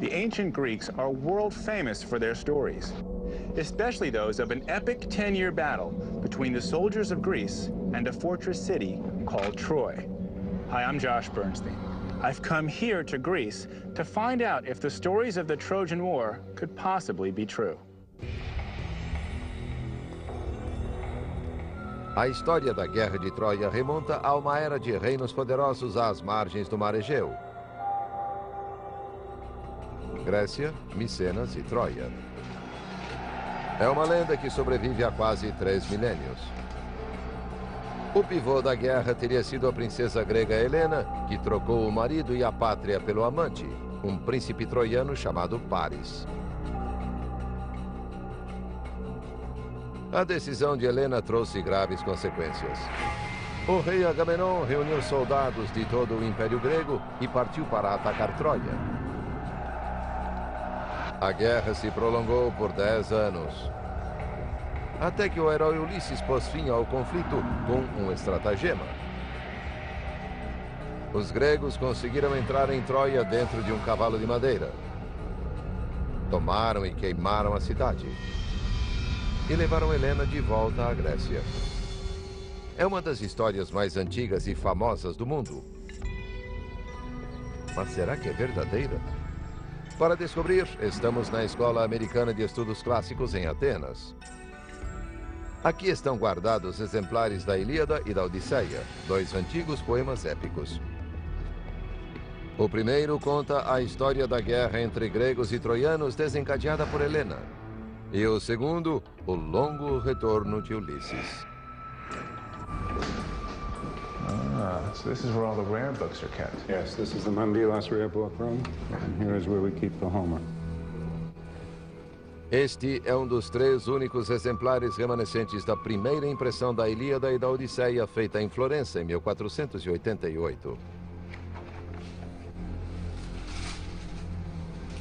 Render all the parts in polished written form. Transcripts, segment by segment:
The ancient Greeks are world famous for their stories, especially those of an epic 10-year battle between the soldiers of Greece and a fortress city called Troy. Hi, I'm Josh Bernstein. I've come here to Greece to find out if the stories of the Trojan War could possibly be true. A história da Guerra de Troia remonta a uma era de reinos poderosos às margens do Mar Egeu. Grécia, Micenas e Troia. É uma lenda que sobrevive há quase 3 milênios. O pivô da guerra teria sido a princesa grega Helena, que trocou o marido e a pátria pelo amante, um príncipe troiano chamado Paris. A decisão de Helena trouxe graves consequências. O rei Agamenon reuniu soldados de todo o Império Grego e partiu para atacar Troia. A guerra se prolongou por 10 anos, até que o herói Ulisses pôs fim ao conflito com um estratagema. Os gregos conseguiram entrar em Troia dentro de um cavalo de madeira. Tomaram e queimaram a cidade e levaram Helena de volta à Grécia. É uma das histórias mais antigas e famosas do mundo. Mas será que é verdadeira? Para descobrir, estamos na Escola Americana de Estudos Clássicos em Atenas. Aqui estão guardados exemplares da Ilíada e da Odisseia, 2 antigos poemas épicos. O primeiro conta a história da guerra entre gregos e troianos desencadeada por Helena. E o segundo, o longo retorno de Ulisses. So this is where all the rare books are kept. Yes, this is the Mandilas Rare Book Room, and here is where we keep the Homer. Este é um dos 3 únicos exemplares remanescentes da primeira impressão da Ilíada e da Odisseia feita em Florença, em 1488.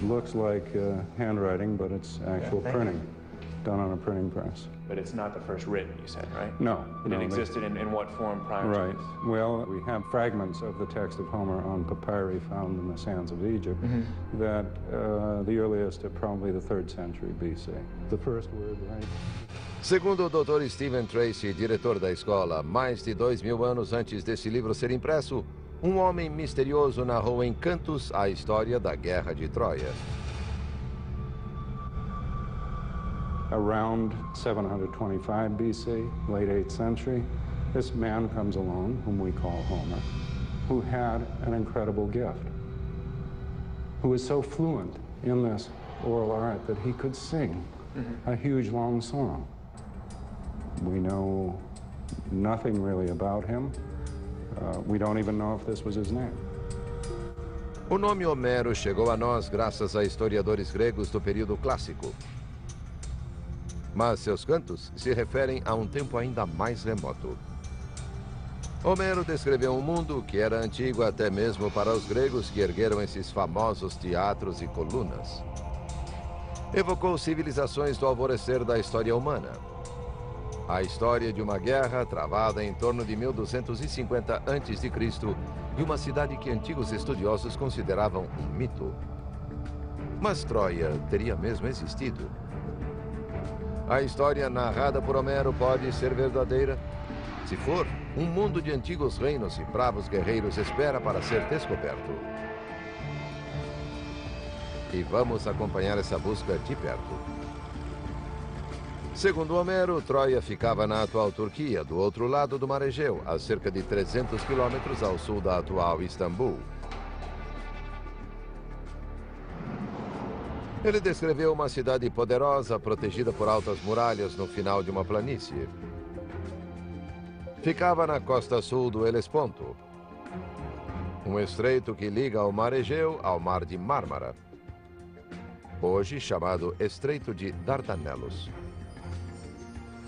Looks like handwriting, but it's actual printing, done on a printing press. But it's not the first written, you said, right? No. It existed in what form prior to Right. this? Well, we have fragments of the text of Homer on papyri found in the sands of Egypt that the earliest are probably the 3rd century BC. The first word, right? Segundo o Dr. Stephen Tracy, diretor da escola, mais de 2000 anos antes desse livro ser impresso, um homem misterioso narrou em cantos a história da Guerra de Troia. Around 725 BC, late 8th century, this man comes along, whom we call Homer, who had an incredible gift, who was so fluent in this oral art that he could sing a huge, long song. We know nothing really about him. We don't even know if this was his name. O nome Homero chegou a nós graças a historiadores gregos do período clássico. Mas seus cantos se referem a um tempo ainda mais remoto. Homero descreveu um mundo que era antigo até mesmo para os gregos que ergueram esses famosos teatros e colunas. Evocou civilizações do alvorecer da história humana. A história de uma guerra travada em torno de 1250 a.C. e uma cidade que antigos estudiosos consideravam um mito. Mas Troia teria mesmo existido? A história narrada por Homero pode ser verdadeira? Se for, um mundo de antigos reinos e bravos guerreiros espera para ser descoberto. E vamos acompanhar essa busca de perto. Segundo Homero, Troia ficava na atual Turquia, do outro lado do Mar Egeu, a cerca de 300 quilômetros ao sul da atual Istambul. Ele descreveu uma cidade poderosa, protegida por altas muralhas no final de uma planície. Ficava na costa sul do Helesponto, um estreito que liga o Mar Egeu ao Mar de Mármara, hoje chamado Estreito de Dardanelos.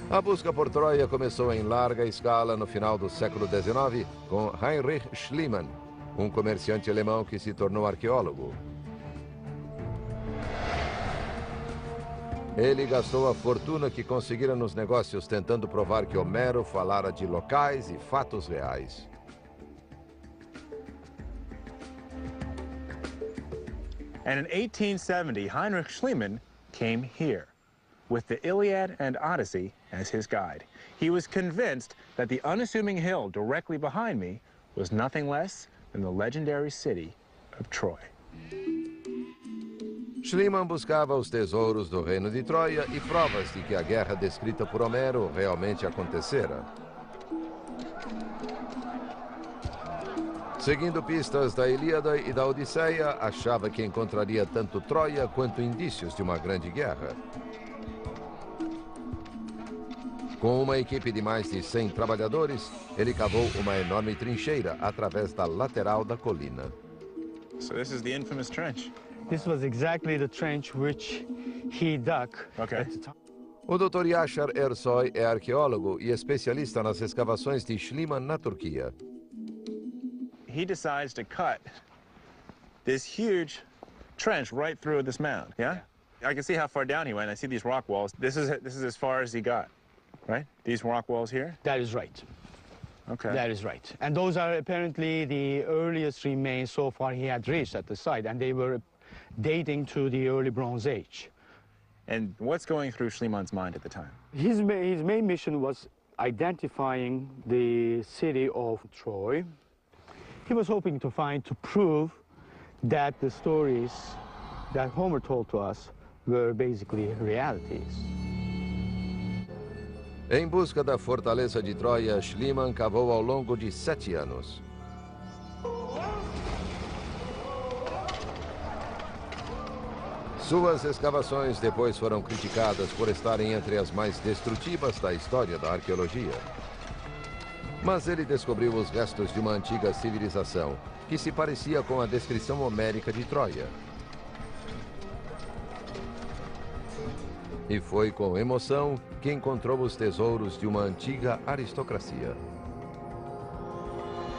A busca por Troia começou em larga escala no final do século XIX com Heinrich Schliemann, um comerciante alemão que se tornou arqueólogo. Ele gastou a fortuna que conseguira nos negócios tentando provar que Homero falara de locais e fatos reais. And in 1870, Heinrich Schliemann came here with the Iliad and Odyssey as his guide. He was convinced that the unassuming hill directly behind me was nothing less than the legendary city of Troy. Schliemann buscava os tesouros do reino de Troia e provas de que a guerra descrita por Homero realmente acontecera. Seguindo pistas da Ilíada e da Odisseia, achava que encontraria tanto Troia quanto indícios de uma grande guerra. Com uma equipe de mais de 100 trabalhadores, ele cavou uma enorme trincheira através da lateral da colina. So this is the infamous trench. This was exactly the trench which he dug Okay. at the time. O Dr. Yashar Ersoy é arqueólogo e especialista nas escavações de Schliemann na Turquia. He decides to cut this huge trench right through this mound, yeah? I can see how far down he went. I see these rock walls. This is as far as he got, right? These rock walls here? That is right. Okay. That is right. And those are apparently the earliest remains so far he had reached at the site, and they were dating to the early Bronze Age. And what's going through Schliemann's mind at the time? His main mission was identifying the city of Troy. He was hoping to prove that the stories that Homer told to us were basically realities. Em busca da fortaleza de Troia, Schliemann cavou ao longo de 7 anos. Suas escavações depois foram criticadas por estarem entre as mais destrutivas da história da arqueologia. Mas ele descobriu os restos de uma antiga civilização que se parecia com a descrição homérica de Troia. E foi com emoção que encontrou os tesouros de uma antiga aristocracia.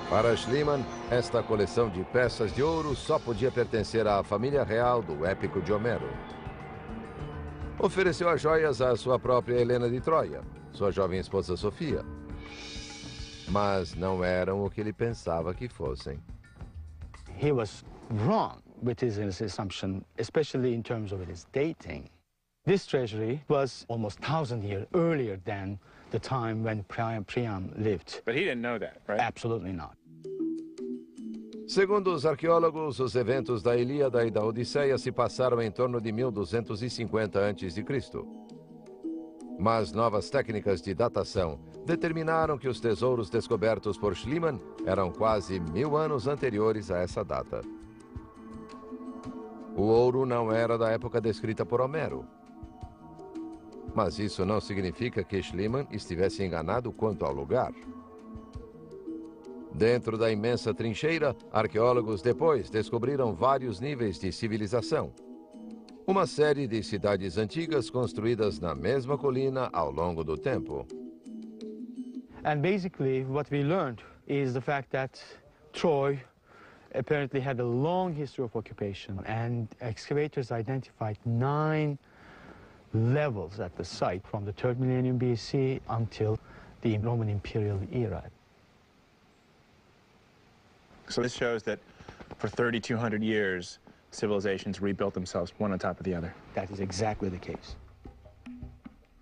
Para Schliemann, esta coleção de peças de ouro só podia pertencer à família real do épico de Homero. Ofereceu as joias à sua própria Helena de Troia, sua jovem esposa Sofia. Mas não eram o que ele pensava que fossem. He was wrong with his assumption, especially in terms of its dating. This treasury was almost 1,000 years earlier than the time when Priam lived. But he didn't know that, right? Absolutely not. Segundo os arqueólogos, os eventos da Ilíada e da Odisseia se passaram em torno de 1250 a.C. Mas novas técnicas de datação determinaram que os tesouros descobertos por Schliemann eram quase 1000 anos anteriores a essa data. O ouro não era da época descrita por Homero. Mas isso não significa que Schliemann estivesse enganado quanto ao lugar. Dentro da imensa trincheira, arqueólogos depois descobriram vários níveis de civilização. Uma série de cidades antigas construídas na mesma colina ao longo do tempo. And basically what we learned is the fact that Troy apparently had a long history of occupation, and excavators identified 9 levels at the site from the 3rd millennium BC until the Roman imperial era. So this shows that for 3,200 years, civilizations rebuilt themselves one on top of the other. That is exactly the case.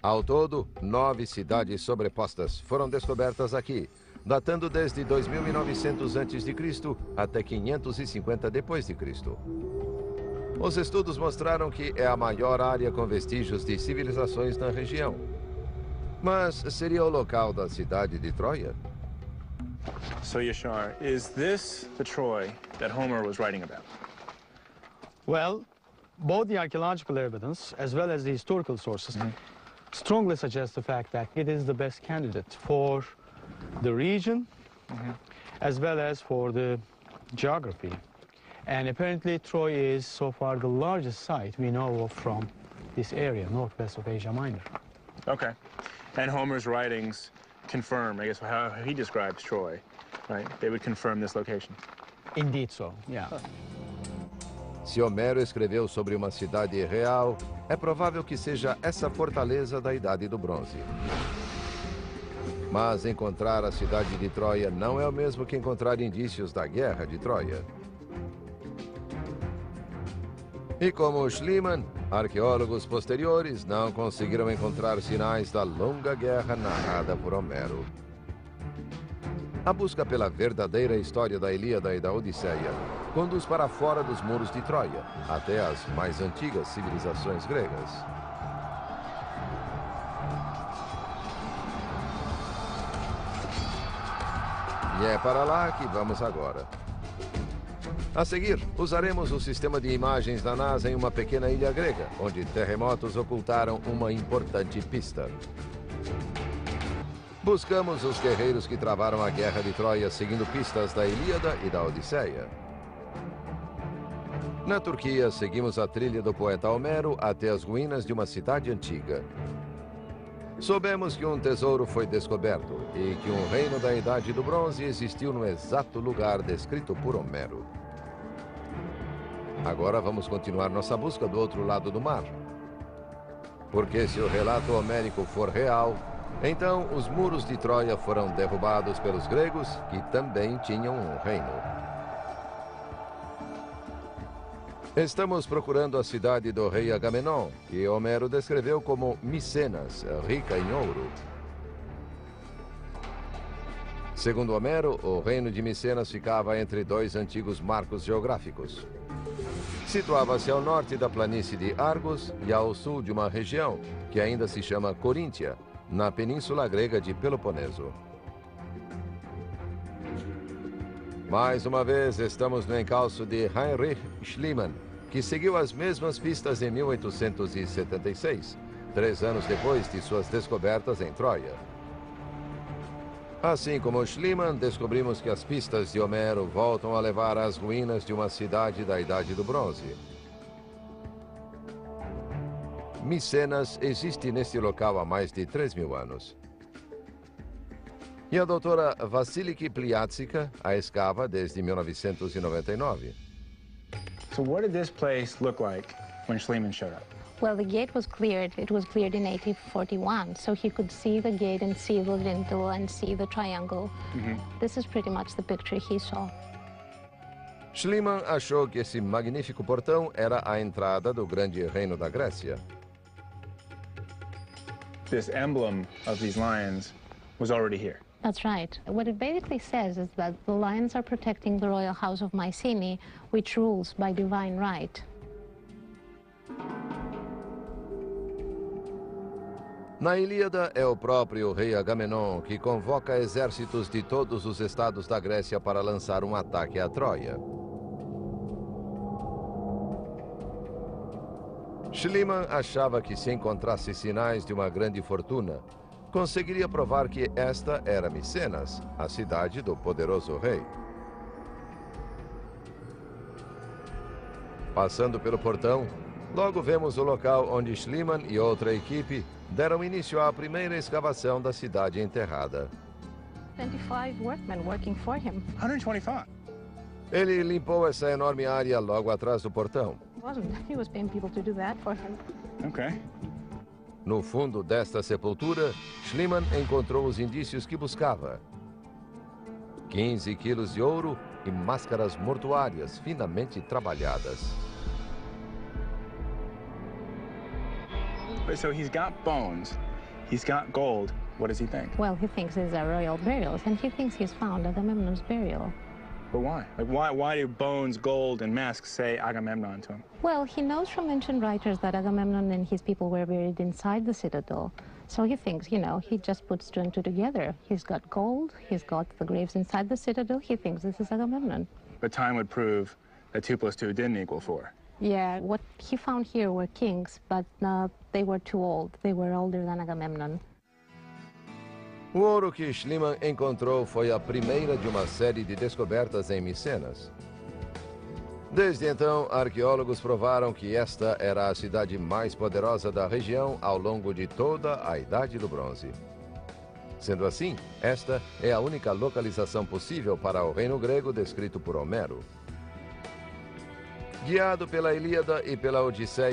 Ao todo, 9 cidades sobrepostas foram descobertas aqui, datando desde 2900 a.C. até 550 d.C. Os estudos mostraram que é a maior área com vestígios de civilizações na região. Mas seria o local da cidade de Troia? So Yashar, is this the Troy that Homer was writing about? Well, both the archaeological evidence as well as the historical sources strongly suggest the fact that it is the best candidate for the region as well as for the geography. And apparently Troy is so far the largest site we know of from this area, northwest of Asia Minor. Okay. And Homer's writings confirm, I guess, how he describes Troy, right? They would confirm this location. Indeed so, yeah. Se Homero escreveu sobre uma cidade real, é provável que seja essa fortaleza da Idade do Bronze. Mas encontrar a cidade de Troia não é o mesmo que encontrar indícios da Guerra de Troia. E como Schliemann, arqueólogos posteriores não conseguiram encontrar sinais da longa guerra narrada por Homero. A busca pela verdadeira história da Ilíada e da Odisseia conduz para fora dos muros de Troia, até as mais antigas civilizações gregas. E é para lá que vamos agora. A seguir, usaremos o sistema de imagens da NASA em uma pequena ilha grega, onde terremotos ocultaram uma importante pista. Buscamos os guerreiros que travaram a Guerra de Troia seguindo pistas da Ilíada e da Odisseia. Na Turquia, seguimos a trilha do poeta Homero até as ruínas de uma cidade antiga. Soubemos que um tesouro foi descoberto e que um reino da Idade do Bronze existiu no exato lugar descrito por Homero. Agora vamos continuar nossa busca do outro lado do mar. Porque se o relato homérico for real, então os muros de Troia foram derrubados pelos gregos, que também tinham um reino. Estamos procurando a cidade do rei Agamenon, que Homero descreveu como Micenas, rica em ouro. Segundo Homero, o reino de Micenas ficava entre dois antigos marcos geográficos. Situava-se ao norte da planície de Argos e ao sul de uma região que ainda se chama Coríntia, na península grega de Peloponeso. Mais uma vez, estamos no encalço de Heinrich Schliemann, que seguiu as mesmas pistas em 1876, 3 anos depois de suas descobertas em Troia. Assim como Schliemann, descobrimos que as pistas de Homero voltam a levar às ruínas de uma cidade da Idade do Bronze. Micenas existe neste local há mais de 3.000 anos. E a doutora Vassiliki Pliatsika a escava desde 1999. So what did this place look like when Schliemann showed up? Well, the gate was cleared. It was cleared in 1841, so he could see the gate and see the lintel and see the triangle. This is pretty much the picture he saw. Schliemann achou que esse magnífico portão era a entrada do grande reino da Grécia. This emblem of these lions was already here. That's right. What it basically says is that the lions are protecting the royal house of Mycenae, which rules by divine right. Na Ilíada, é o próprio rei Agamenon que convoca exércitos de todos os estados da Grécia para lançar um ataque a Troia. Schliemann achava que se encontrasse sinais de uma grande fortuna, conseguiria provar que esta era Micenas, a cidade do poderoso rei. Passando pelo portão, logo vemos o local onde Schliemann e outra equipe deram início à primeira escavação da cidade enterrada. 25 workmen working for him. 125. Ele limpou essa enorme área logo atrás do portão. He was paying people to do that for him. Okay. No fundo desta sepultura, Schliemann encontrou os indícios que buscava. 15 quilos de ouro e máscaras mortuárias finamente trabalhadas. So he's got bones, he's got gold. What does he think? Well, he thinks these are royal burials, and he thinks he's found Agamemnon's burial. But why? Like, why do bones, gold, and masks say Agamemnon to him? Well, he knows from ancient writers that Agamemnon and his people were buried inside the citadel. So he thinks, you know, he just puts 2 and 2 together. He's got gold, he's got the graves inside the citadel. He thinks this is Agamemnon. But time would prove that 2 + 2 didn't equal 4. Yeah, what he found here were kings, but they were too old. They were older than Agamemnon. O ouro que Schliemann encontrou foi a primeira de uma série de descobertas em Micenas. Desde então, arqueólogos provaram que esta era a cidade mais poderosa da região ao longo de toda a Idade do Bronze. Sendo assim, esta é a única localização possível para o reino grego descrito por Homero. Guiado pela Ilíada e pela Odisseia,